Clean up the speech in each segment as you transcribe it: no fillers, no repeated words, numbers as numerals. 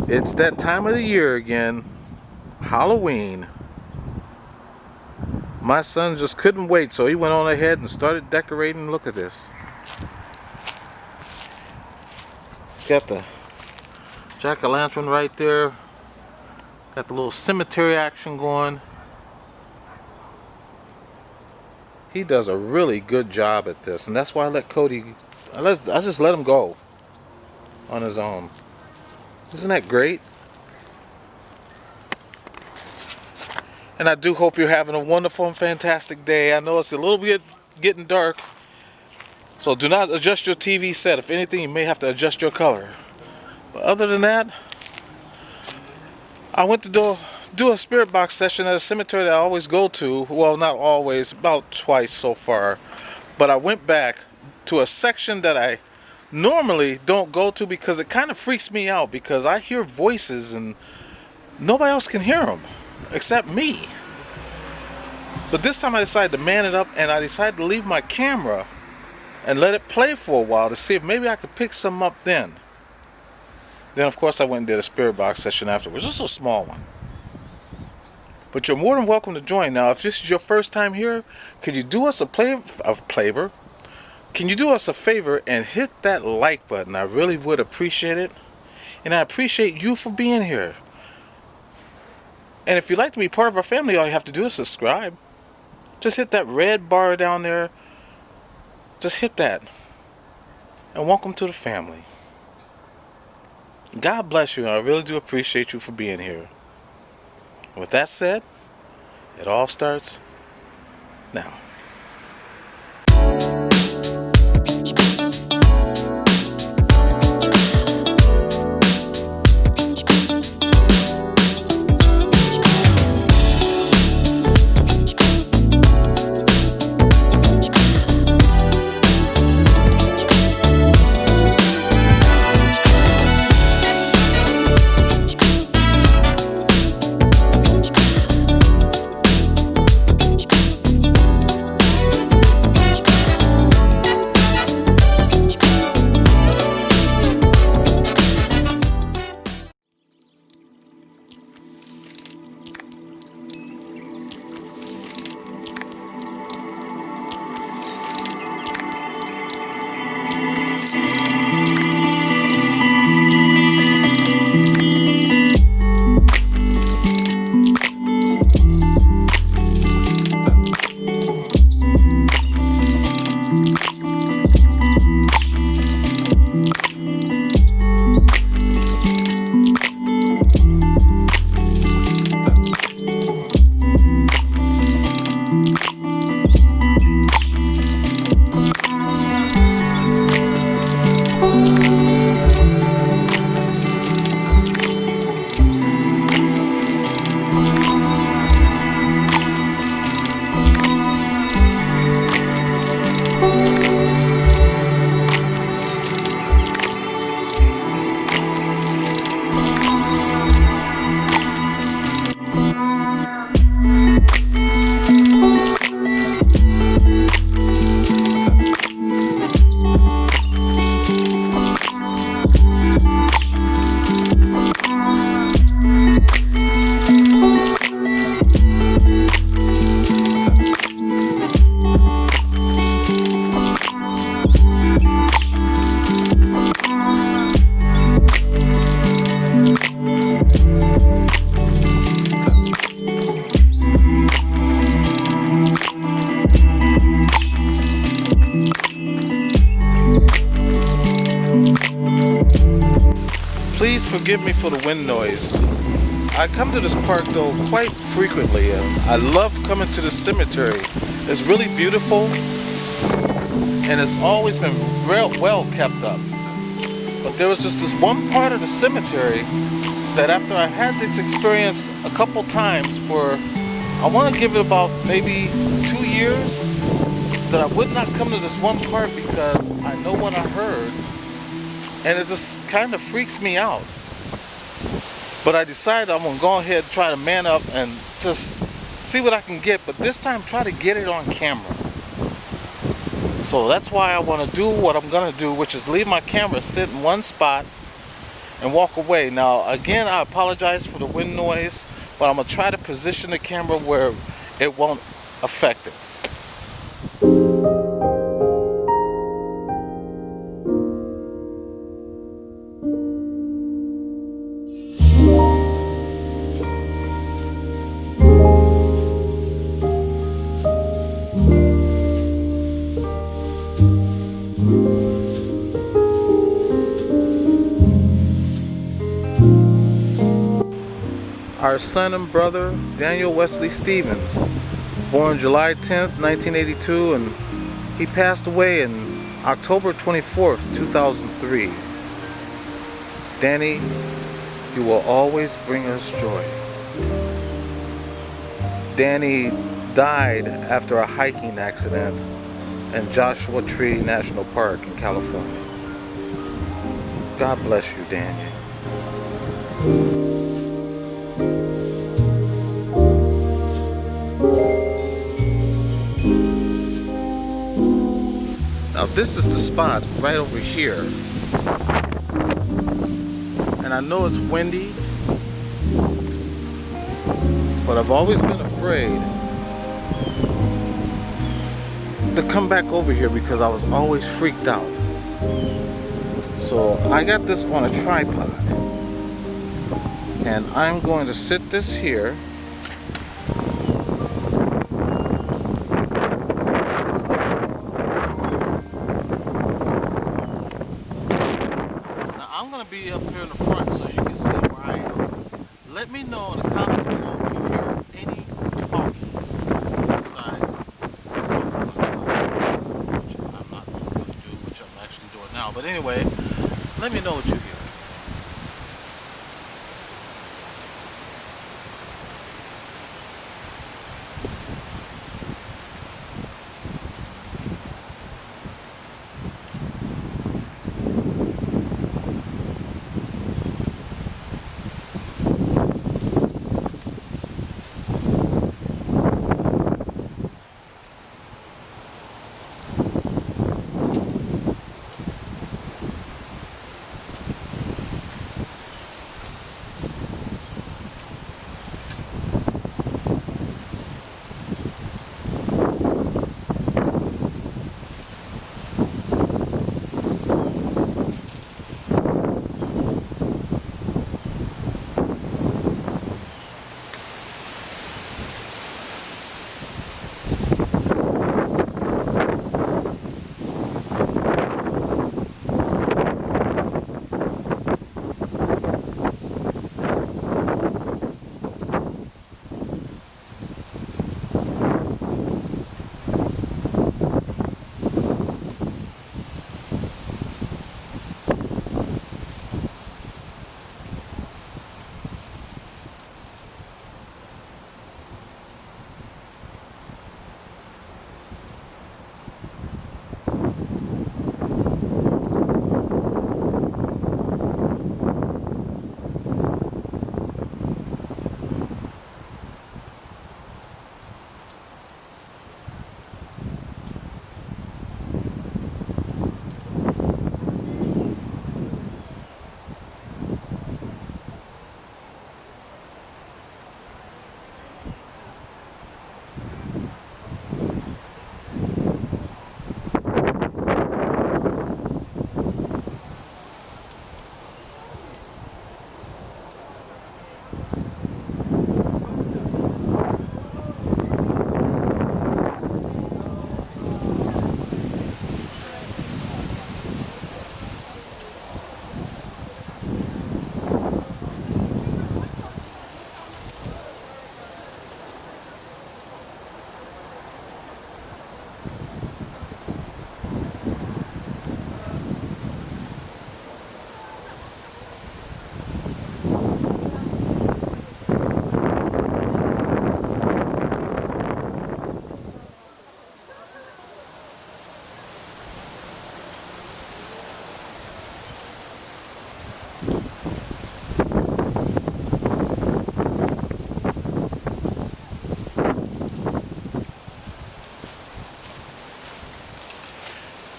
It's that time of the year again, Halloween. My son just couldn't wait, so he went on ahead and started decorating. Look at this. He's got the jack-o'-lantern right there. Got the little cemetery action going. He does a really good job at this, and that's why I let Cody, I just let him go on his own. Isn't that great? And I do hope you're having a wonderful and fantastic day. I know it's a little bit getting dark, so do not adjust your TV set. If anything, you may have to adjust your color. But other than that, I went to do a spirit box session at a cemetery that I always go to. Well, not always, about twice so far. But I went back to a section that I normally don't go to because it kind of freaks me out, because I hear voices and nobody else can hear them except me. But this time I decided to man it up, and I decided to leave my camera and let it play for a while to see if maybe I could pick some up then. Then of course I went and did a spirit box session afterwards, just a small one. But you're more than welcome to join. Now, if this is your first time here, could you do us a favor? Can you do us a favor and hit that like button? I really would appreciate it. And I appreciate you for being here. And if you'd like to be part of our family, all you have to do is subscribe. Just hit that red bar down there. Just hit that. And welcome to the family. God bless you. I really do appreciate you for being here. With that said, it all starts now. Please forgive me for the wind noise. I come to this park though quite frequently. I love coming to the cemetery. It's really beautiful, and it's always been well kept up. But there was just this one part of the cemetery that after I had this experience a couple times for, I want to give it about maybe 2 years, that I would not come to this one part because I know what I heard, and it just kind of freaks me out. But I decided I'm going to go ahead and try to man up and just see what I can get, but this time try to get it on camera. So that's why I want to do what I'm going to do, which is leave my camera sit in one spot and walk away. Now, again, I apologize for the wind noise, but I'm going to try to position the camera where it won't affect it. Our son and brother, Daniel Wesley Stevens, born July 10th, 1982, and he passed away in October 24th, 2003. Danny, you will always bring us joy. Danny died after a hiking accident in Joshua Tree National Park in California. God bless you, Danny. Now this is the spot right over here, and I know it's windy, but I've always been afraid to come back over here because I was always freaked out. So I got this on a tripod, and I'm going to sit this here. I'm going to be up here in the front so you can see where I am. Let me know in the comments below if you hear any talking besides talking myself, which I'm not going to really do, which I'm actually doing now. But anyway, let me know what you hear.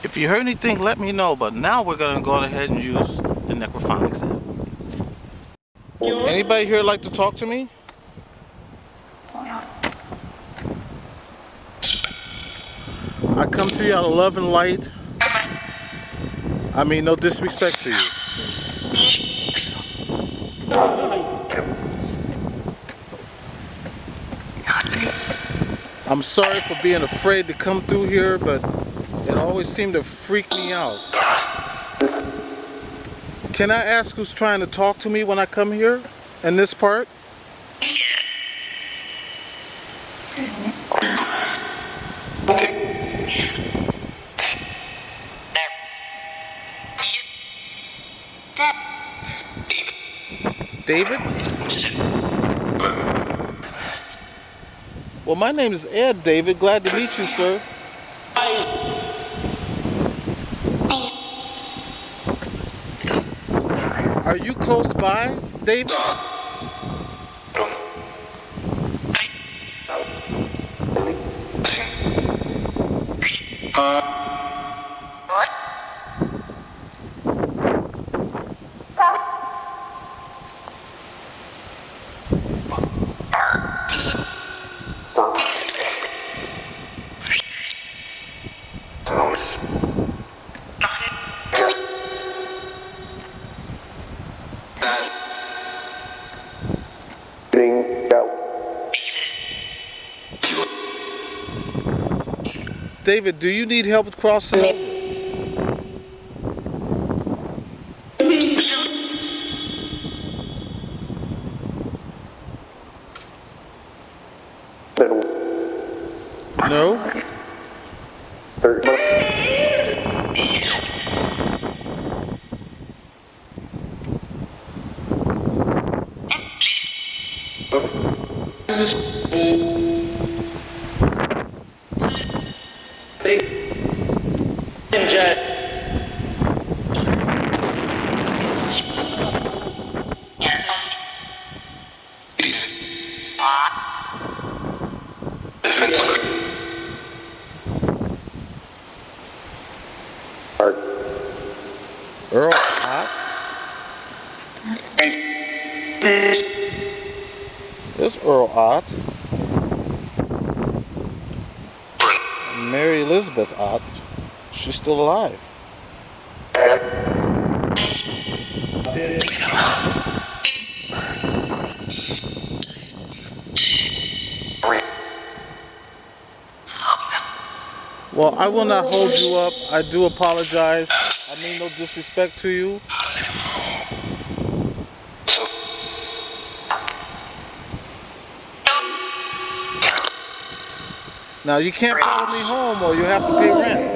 If you heard anything, let me know. But now we're going to go ahead and use the Necrophonics app. Anybody here like to talk to me? I come to you out of love and light. I mean, no disrespect to you. I'm sorry for being afraid to come through here, but it always seemed to freak me out. Can I ask who's trying to talk to me when I come here in this part? David? Well, my name is Ed, David. Glad to meet you, sir. Are you close by, David? David, do you need help with crossing over? No? Earl Ott? There's Earl Ott. And Mary Elizabeth Ott. She's still alive. Well, I will not hold you up. I do apologize. I mean no disrespect to you. Now you can't follow me home or you have to pay rent.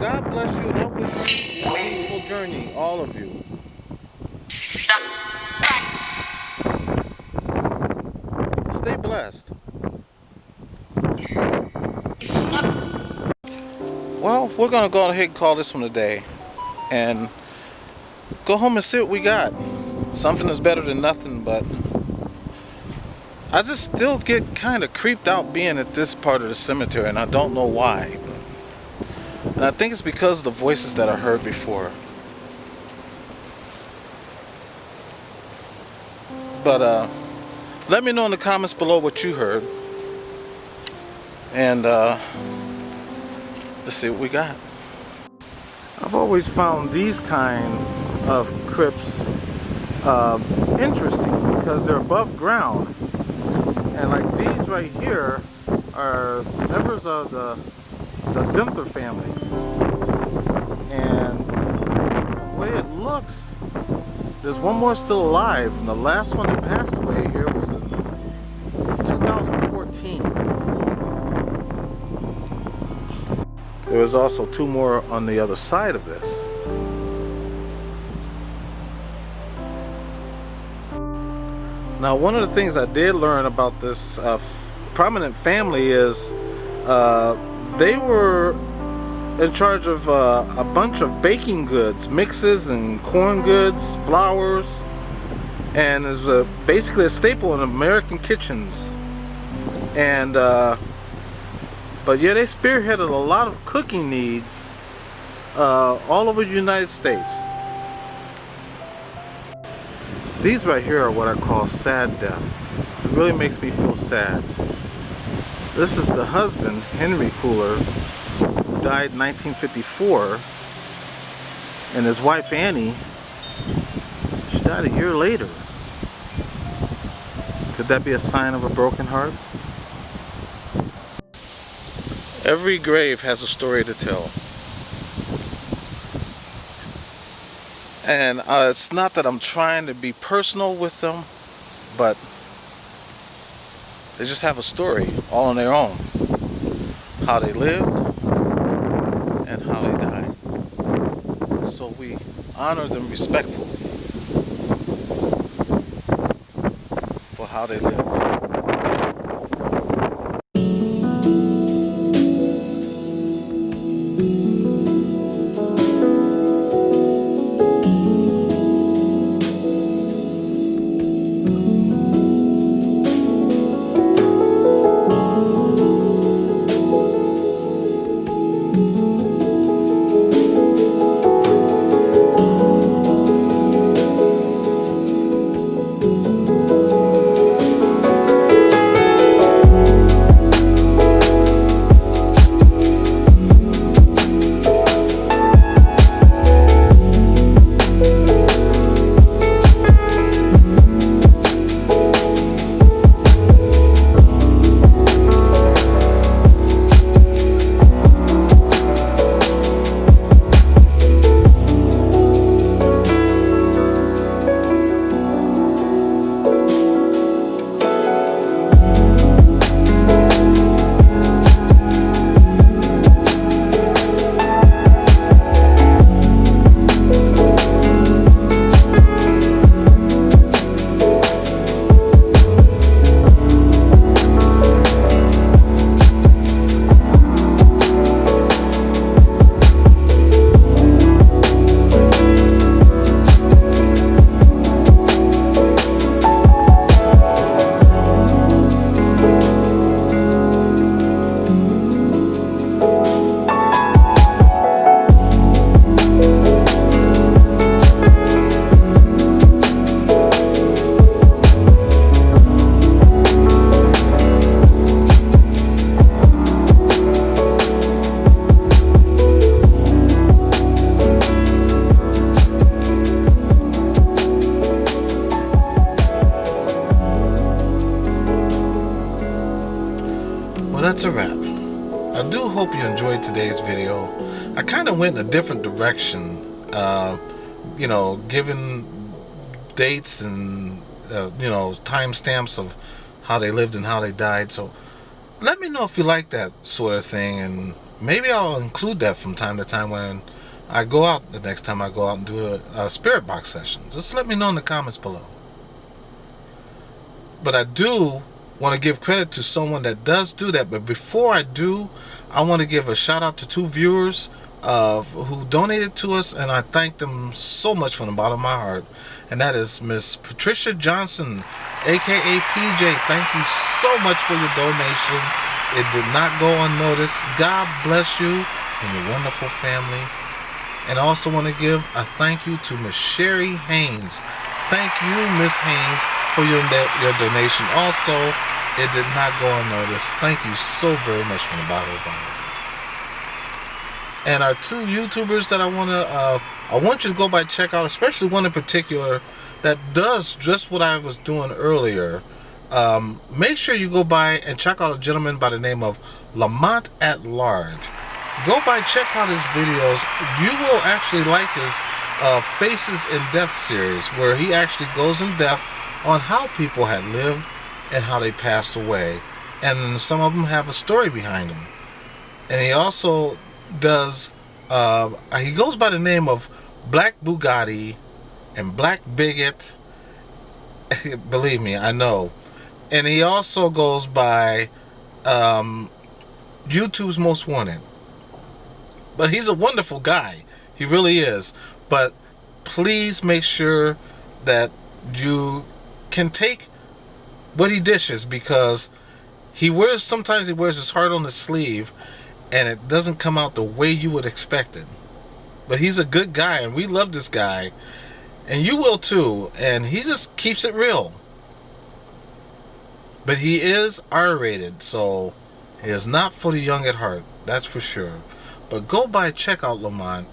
God bless you and I wish you a peaceful journey, all of you. Stay blessed. Well, we're gonna go ahead and call this one a day and go home and see what we got. Something is better than nothing, but I just still get kind of creeped out being at this part of the cemetery, and I don't know why. And I think it's because of the voices that I heard before. But let me know in the comments below what you heard. And let's see what we got. I've always found these kind of crypts interesting because they're above ground. And like these right here are members of the Gunther family. And the way it looks, there's one more still alive, and the last one that passed away here was in 2014. There was also two more on the other side of this. Now, one of the things I did learn about this prominent family is they were in charge of a bunch of baking goods, mixes and corn goods, flours, and is basically a staple in American kitchens. And but yeah, they spearheaded a lot of cooking needs all over the United States. These right here are what I call sad deaths. It really makes me feel sad. This is the husband, Henry Cooler, who died in 1954, and his wife Annie, she died a year later. Could that be a sign of a broken heart? Every grave has a story to tell. And it's not that I'm trying to be personal with them, but they just have a story all on their own. How they lived and how they died. And so we honor them respectfully for how they lived. Well, that's a wrap. I do hope you enjoyed today's video. I kind of went in a different direction, giving dates and, timestamps of how they lived and how they died. So let me know if you like that sort of thing, and maybe I'll include that from time to time when I go out, the next time I go out and do a spirit box session. Just let me know in the comments below. But I do want to give credit to someone that does do that. But before I do, I want to give a shout out to 2 viewers who donated to us, and I thank them so much from the bottom of my heart. And that is Miss Patricia Johnson, aka PJ. Thank you so much for your donation. It did not go unnoticed. God bless you and your wonderful family. And I also want to give a thank you to Miss Sherrie Haynes. Thank you, Miss Haynes, for your donation. Also, it did not go unnoticed. Thank you so very much from the bottom of my heart. And our 2 YouTubers that I want you to go by check out, especially one in particular that does just what I was doing earlier. Make sure you go by and check out a gentleman by the name of Lamont at Large. Go by, check out his videos. You will actually like his Faces in Death series, where he actually goes in depth on how people had lived and how they passed away, and some of them have a story behind them. And he also does he goes by the name of Black Bugatti and Black Biggot. Believe me, I know. And he also goes by YouTube's Most Wanted. But he's a wonderful guy. He really is. But please make sure that you can take what he dishes, because sometimes he wears his heart on his sleeve and it doesn't come out the way you would expect it. But he's a good guy and we love this guy, and you will too, and he just keeps it real. But he is R-rated, so he is not for the young at heart, that's for sure. But go by, check out Lamont.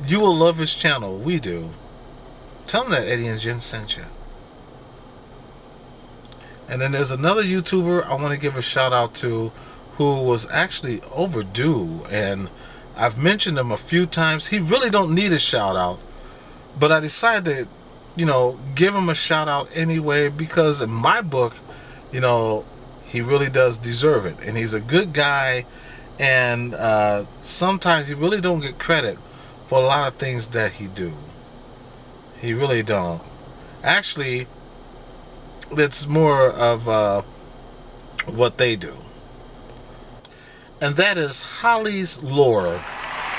You will love his channel, we do. Tell him that Eddie and Jen sent you. And then there's another YouTuber I want to give a shout out to, who was actually overdue, and I've mentioned him a few times. He really don't need a shout out, but I decided to, give him a shout out anyway, because in my book, he really does deserve it, and he's a good guy, and sometimes he really don't get credit for a lot of things that he do. He really don't. Actually, it's more of what they do. And that is Holly's Lore.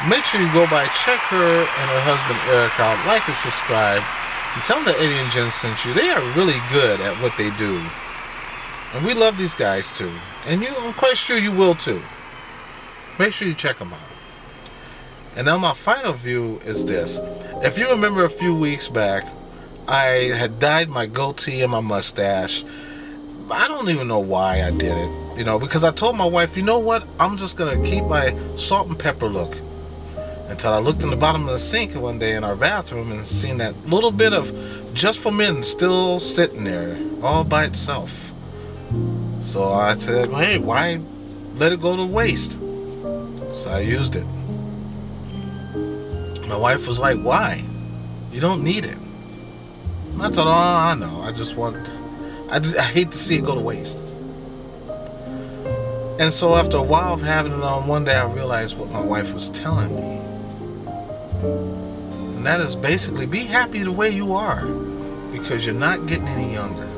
Make sure you go by, check her and her husband Eric out, like and subscribe, and tell them that Eddie and Jen sent you. They are really good at what they do. And we love these guys too. And I'm quite sure you will too. Make sure you check them out. And now my final view is this. If you remember a few weeks back, I had dyed my goatee and my mustache. I don't even know why I did it, because I told my wife, you know what, I'm just going to keep my salt and pepper look. Until I looked in the bottom of the sink one day in our bathroom and seen that little bit of Just for Men still sitting there all by itself. So I said, hey, why let it go to waste? So I used it. My wife was like, why? You don't need it. And I thought, I know. I hate to see it go to waste. And so after a while of having it on, one day I realized what my wife was telling me. And that is basically, be happy the way you are, because you're not getting any younger.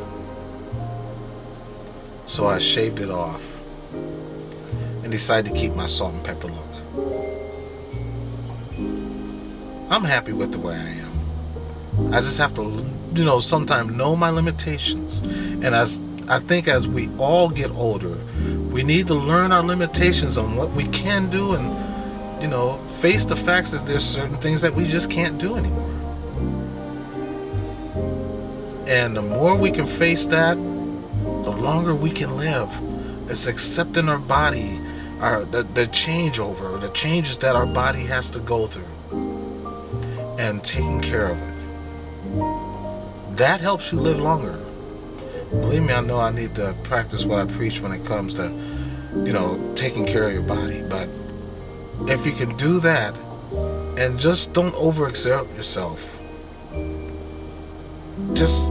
So I shaved it off and decided to keep my salt and pepper look. I'm happy with the way I am. I just have to, sometimes know my limitations. And I think as we all get older, we need to learn our limitations on what we can do, and, face the facts that there's certain things that we just can't do anymore. And the more we can face that, the longer we can live. It's accepting our body, the changeover, the changes that our body has to go through, and taking care of it. That helps you live longer. Believe me, I know I need to practice what I preach when it comes to, taking care of your body. But if you can do that, and just don't overexert yourself. Just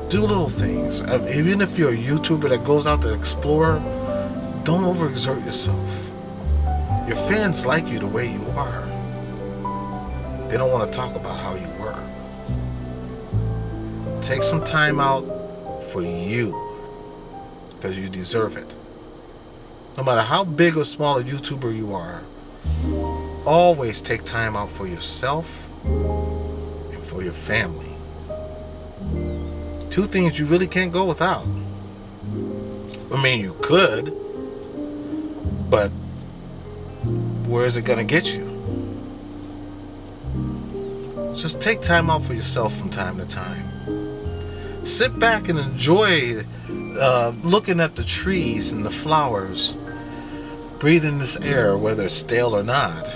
do little things. Even if you're a YouTuber that goes out to explore, don't overexert yourself. Your fans like you the way you are. They don't want to talk about how you were. Take some time out for you, because you deserve it. No matter how big or small a YouTuber you are, always take time out for yourself and for your family. Two things you really can't go without. I mean, you could, but where is it going to get you? Just take time out for yourself from time to time. Sit back and enjoy looking at the trees and the flowers, breathing this air, whether it's stale or not,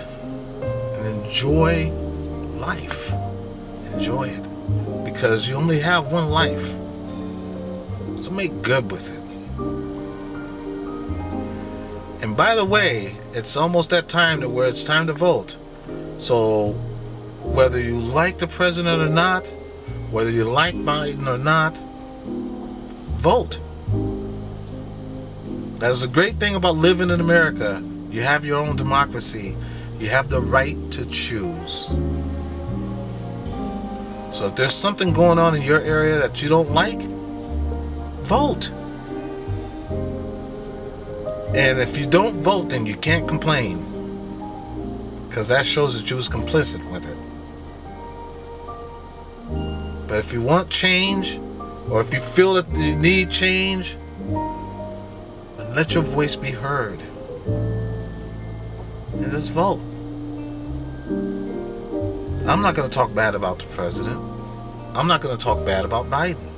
and enjoy life. Enjoy it, because you only have one life, so make good with it. And by the way, it's almost that time where it's time to vote. So whether you like the president or not, whether you like Biden or not, vote. That's a great thing about living in America. You have your own democracy. You have the right to choose. So if there's something going on in your area that you don't like, vote. And if you don't vote, then you can't complain, because that shows that you was complicit with it. But if you want change, or if you feel that you need change, then let your voice be heard. And just vote. I'm not going to talk bad about the president. I'm not going to talk bad about Biden.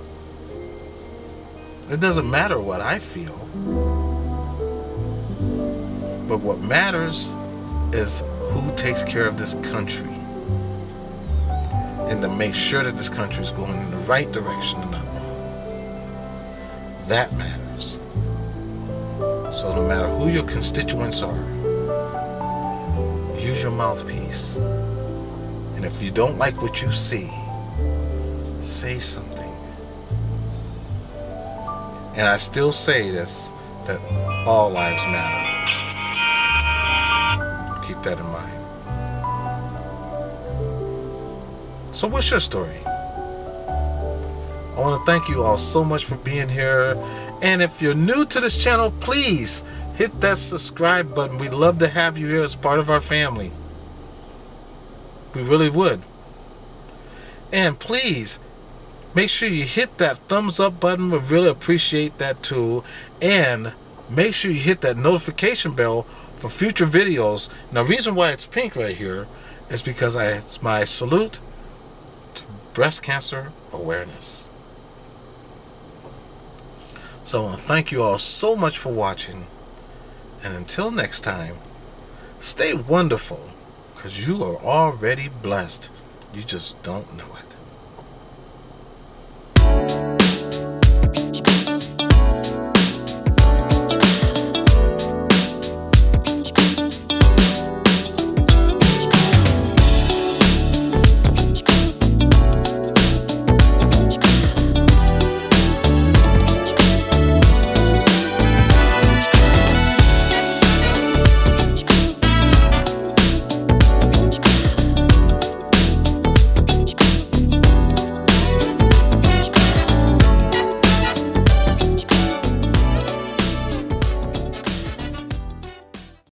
It doesn't matter what I feel. But what matters is who takes care of this country. And to make sure that this country is going in the right direction and not wrong. That matters. So no matter who your constituents are, use your mouthpiece. And if you don't like what you see, say something. And I still say this, that all lives matter. Keep that in mind. So what's your story? I want to thank you all so much for being here. And if you're new to this channel, please hit that subscribe button. We'd love to have you here as part of our family. We really would. And please make sure you hit that thumbs up button. We really appreciate that too. And make sure you hit that notification bell for future videos. Now, the reason why it's pink right here is because it's my salute to breast cancer awareness. So I want to thank you all so much for watching. And until next time, stay wonderful, because you are already blessed. You just don't know it.